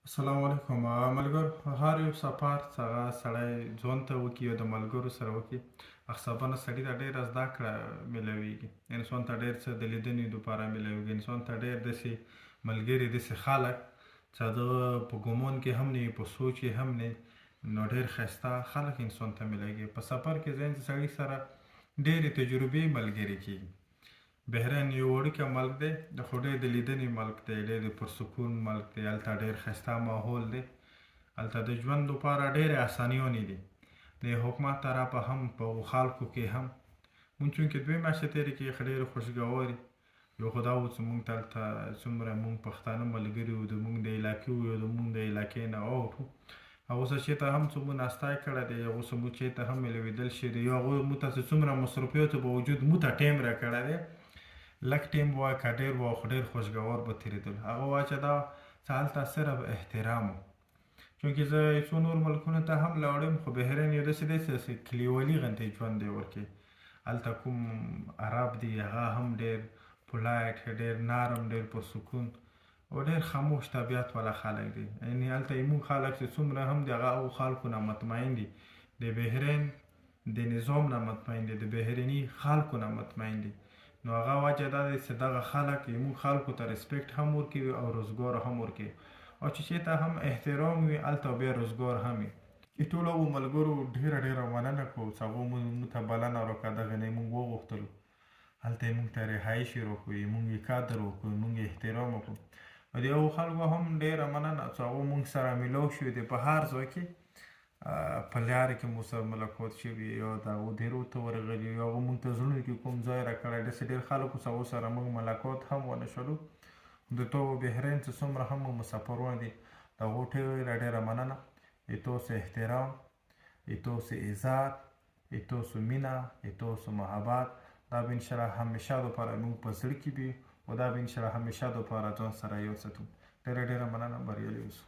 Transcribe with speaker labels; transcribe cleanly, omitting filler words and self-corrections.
Speaker 1: السلام علیکم ملګرو. هر یو سفر هغه سړی ژوند ته وکړي او د ملګرو سره وکړي، اخسابنه سړي ته ډېره زده کړه میلاویږي. انسان ته ډېر څه د لیدنې دپاره میلاویږي. انسان ته ډېر داسې ملګري، داسې خلک چې هغه په ګمان کې هم نه وي، په سوچ یې هم نه وي، نو ډېر ښایسته خلک انسان ته میلاږي. په سفر کې ځینې سړي سره ډېرې تجربې ملګرې کېږي. بحرین یو وړوکی ملک دی، خو ډېر د لیدنې ملک دی، ډېر د پرسکون ملک دی. هلته ډېر ښایسته ماحول دی. هلته د ژوند لپاره ډېرې اسانیانې دي. د حکومت طرفه هم په خلکو کې هم. مونږ چونکې 2 میاشتې تېرې کړې، ښه ډېرې خوشګوارې. یو خو دا و چې مونږ ته هلته څومره مونږ پښتانه ملګري وو، د مونږ د علاقې وو، یا د مونږ د علاقې نه اوټ وو. هغو څه چېرته هم څه مونږ ناستی کړی دی، هغو څه مونږ چېرته هم میلاوېدل شوي دي، یا هغوی مونږ ته چې څومره مصروفیاتو باوجود مونږ ته ټایم راکړی دی. لږ ټایم به وای که ډېر به وای، خو ډېر خوشګوار به تېرېدل. هغه وایي چې دا چې هلته صرف احترام و. چونکې زه څو نور ملکونو ته هم لاړم، خو بحرین یو داسې دی چې کلیوالي غوندې ژوند دی ورکې. هلته کوم عرب دی، هغه هم ډېر پولایټ، ډېر نرم، ډېر پرسکون او ډېر خاموش طبیعت والا خلک دي. یعنې هلته زموږ خلک چې څومره هم د هغو خلکو نه مطمئن دي، د بحرین د نظام نه مطمئن دي، د بحریني خلکو نه مطمئن دي. نو هغه وجه دا دی چې دغه خلک زموږ خلکو ته ریسپیکټ هم ورکوي او روزګار هم ورکوي. او چې چېرته هم احترام وي، هلته بیا روزګار هم وي. ټولو هغو ملګرو ډېره مننه کوو چې هغو مونږ ته بلنه راکړه، دغه نه یې مونږ وغوښتلو. هلته یې مونږ ته رهایشي راکړو، مونږ یې قدر وکړو، مونږ یې احترام وکړو. او د هغو خلکو هم ډېره مننه چې هغو مونږ سره میلاو شوي دي په هر ځای کې. په لارې کې مو سره ملاقات شوي، یا د هغو دیرو ته ورغلي، یا هغو مونږ ته زړونو کې کوم ځای راکړی. داسې ډېر خلکو چې هغو سره مونږ ملاقات هم ونه شولو. د ټولو بحرین چې څومره هم مسافران دي، د هغو ډېره مننه. تاسو احترام، تاسو عزت، تاسو مینه، تاسو محبت، دا به انشاءالله همیشه دپاره مونږ په زړه کې وي، او دا به انشاءالله همیشه دپاره ځان سره یو ساتو. ډېره مننه. بریالي اوسو.